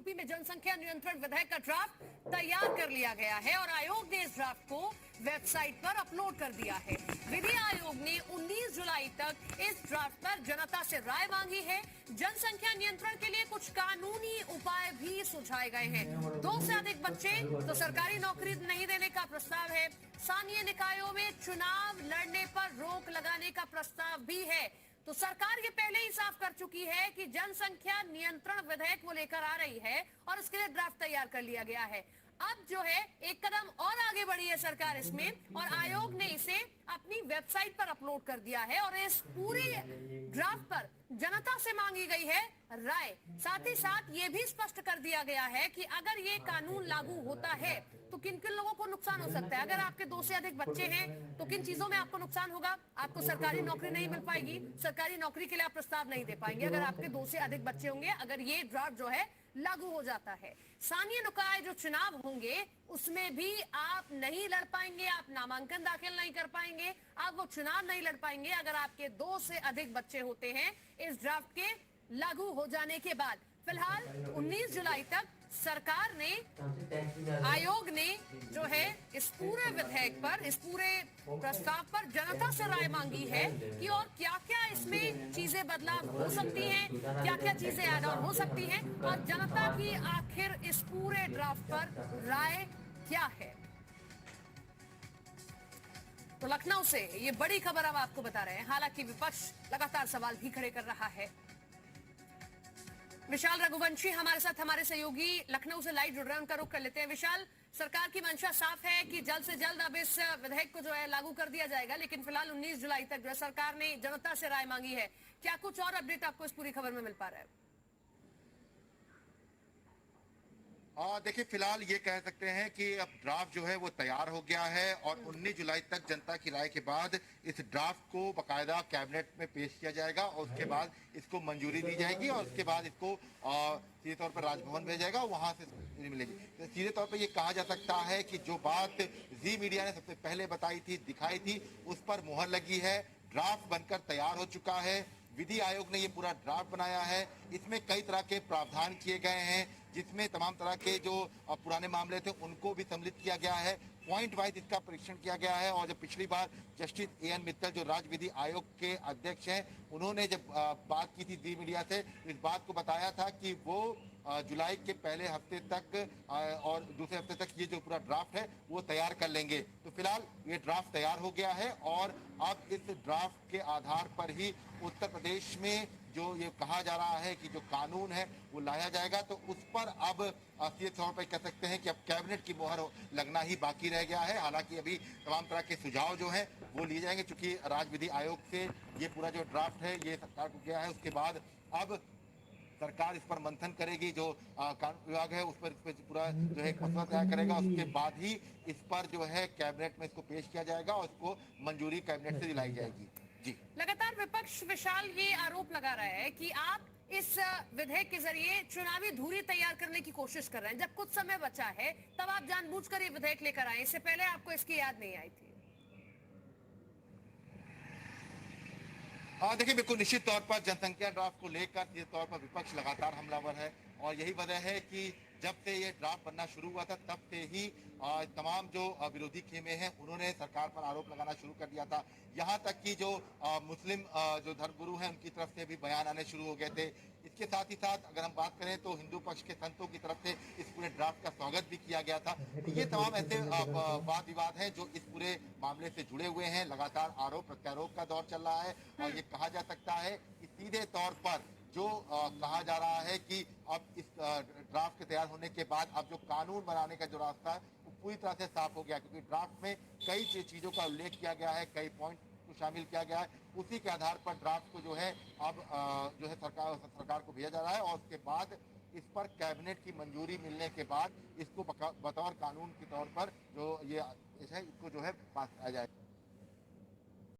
UP में जनसंख्या नियंत्रण विधेयक का ड्राफ्ट तैयार कर लिया गया है और आयोग ने इस ड्राफ्ट को वेबसाइट पर अपलोड कर दिया है। विधि आयोग ने 19 जुलाई तक इस ड्राफ्ट पर जनता से राय मांगी है। जनसंख्या नियंत्रण के लिए कुछ कानूनी उपाय भी सुझाए गए हैं। 2 से अधिक बच्चे तो सरकारी नौकरी नहीं देने का प्रस्ताव है। स्थानीय निकायों में चुनाव लड़ने पर रोक लगाने का प्रस्ताव भी है। तो सरकार ये पहले ही साफ कर चुकी है कि जनसंख्या नियंत्रण विधेयक वो लेकर आ रही है और उसके लिए ड्राफ्ट तैयार कर लिया गया है। अब जो है एक कदम और आगे बढ़ी है सरकार इसमें और आयोग ने इसे अपनी वेबसाइट पर अपलोड कर दिया है और इस पूरे ड्राफ्ट पर जनता से मांगी गई है राय। साथ ही साथ ये भी स्पष्ट कर दिया गया है कि अगर ये कानून लागू होता है तो किन किन लोगों को नुकसान हो सकता है। अगर आपके 2 से अधिक बच्चे हैं तो किन चीजों में आपको नुकसान होगा। आपको सरकारी नौकरी नहीं मिल पाएगी, सरकारी नौकरी के लिए आप प्रस्ताव नहीं दे पाएंगे अगर आपके 2 से अधिक बच्चे होंगे, अगर ये ड्राफ्ट जो है लागू हो जाता है। स्थानीय निकाय जो चुनाव होंगे उसमें भी आप नहीं लड़ पाएंगे, आप नामांकन दाखिल नहीं कर पाएंगे, आप वो चुनाव नहीं लड़ पाएंगे अगर आपके 2 से अधिक बच्चे होते हैं इस ड्राफ्ट के लागू हो जाने के बाद। फिलहाल 19 जुलाई तक सरकार ने, आयोग ने जो है इस पूरे विधेयक पर, इस पूरे प्रस्ताव पर जनता से राय मांगी है कि और क्या क्या इसमें चीजें बदलाव हो सकती हैं, क्या क्या चीजें ऐड ऑन हो सकती हैं और जनता की आखिर इस पूरे ड्राफ्ट पर राय क्या है। तो लखनऊ से ये बड़ी खबर हम आपको बता रहे हैं। हालांकि विपक्ष लगातार सवाल भी खड़े कर रहा है। विशाल रघुवंशी हमारे साथ, हमारे सहयोगी लखनऊ से लाइव जुड़ रहे हैं, उनका रुख कर लेते हैं। विशाल, सरकार की मंशा साफ है कि जल्द से जल्द अब इस विधेयक को जो है लागू कर दिया जाएगा, लेकिन फिलहाल 19 जुलाई तक जो है सरकार ने जनता से राय मांगी है। क्या कुछ और अपडेट आपको इस पूरी खबर में मिल पा रहा है? देखिए, फिलहाल ये कह सकते हैं कि अब ड्राफ्ट जो है वो तैयार हो गया है और 19 जुलाई तक जनता की राय के बाद इस ड्राफ्ट को बकायदा कैबिनेट में पेश किया जाएगा और उसके बाद इसको मंजूरी दी जाएगी और उसके बाद इसको सीधे तौर पर राजभवन भेजा जाएगा, वहां से मिलेगी। तो सीधे तौर पर ये कहा जा सकता है कि जो बात जी मीडिया ने सबसे पहले बताई थी, दिखाई थी, उस पर मुहर लगी है। ड्राफ्ट बनकर तैयार हो चुका है। विधि आयोग ने ये पूरा ड्राफ्ट बनाया है। इसमें कई तरह के प्रावधान किए गए हैं जिसमें तमाम तरह के जो पुराने मामले थे उनको भी सम्मिलित किया गया है। पॉइंट वाइज इसका परीक्षण किया गया है और जब पिछली बार जस्टिस एएन मित्तल जो राज्य विधि आयोग के अध्यक्ष हैं, उन्होंने जब बात की थी जी मीडिया से, इस बात को बताया था कि वो जुलाई के पहले हफ्ते तक और दूसरे हफ्ते तक ये जो पूरा ड्राफ्ट है वो तैयार कर लेंगे। तो फिलहाल ये ड्राफ्ट तैयार हो गया है और अब इस ड्राफ्ट के आधार पर ही उत्तर प्रदेश में जो ये कहा जा रहा है कि जो कानून है वो लाया जाएगा, तो उस पर अब सीधे तौर पर कह सकते हैं कि अब कैबिनेट की मोहर लगना ही बाकी रह गया है। हालांकि अभी तमाम तरह के सुझाव जो हैं वो लिए जाएंगे, चूंकि राज्य विधि आयोग से ये पूरा जो ड्राफ्ट है ये सरकार को गया है। उसके बाद अब सरकार इस पर मंथन करेगी, जो कानून विभाग है उस पर पूरा जो है एक मसला तैयार करेगा। उसके बाद ही इस पर जो है कैबिनेट में इसको पेश किया जाएगा और उसको मंजूरी कैबिनेट से दिलाई जाएगी। जी, लगातार विपक्ष विशाल ये आरोप लगा रहा है कि आप इस विधेयक के जरिए चुनावी धुरी तैयार करने की कोशिश कर रहे हैं। जब कुछ समय बचा है तब आप जानबूझकर ये विधेयक लेकर आए, इससे पहले आपको इसकी याद नहीं आई थी? देखिए, बिल्कुल निश्चित तौर पर जनसंख्या ड्राफ्ट को लेकर सीधे तौर पर विपक्ष लगातार हमलावर है और यही वजह है कि जब से ये ड्राफ्ट बनना शुरू हुआ था तब से ही तमाम जो विरोधी खेमे हैं उन्होंने सरकार पर आरोप लगाना शुरू कर दिया था। यहाँ तक कि जो मुस्लिम जो धर्मगुरु हैं उनकी तरफ से भी बयान आने शुरू हो गए थे। इसके साथ ही साथ अगर हम बात करें तो हिंदू पक्ष के संतों की तरफ से इस पूरे ड्राफ्ट का स्वागत भी किया गया था। तो ये तमाम ऐसे वाद विवाद हैं जो इस पूरे मामले से जुड़े हुए हैं। लगातार आरोप प्रत्यारोप का दौर चल रहा है और ये कहा जा सकता है कि सीधे तौर पर जो कहा जा रहा है कि अब इस ड्राफ्ट के तैयार होने के बाद अब जो कानून बनाने का जो रास्ता है वो पूरी तरह से साफ हो गया, क्योंकि ड्राफ्ट में कई चीजों का उल्लेख किया गया है, कई पॉइंट को शामिल किया गया है। उसी के आधार पर ड्राफ्ट को जो है अब जो है सरकार को भेजा जा रहा है और उसके बाद इस पर कैबिनेट की मंजूरी मिलने के बाद इसको बतौर कानून के तौर पर जो ये है इसको जो है पास किया जाएगा।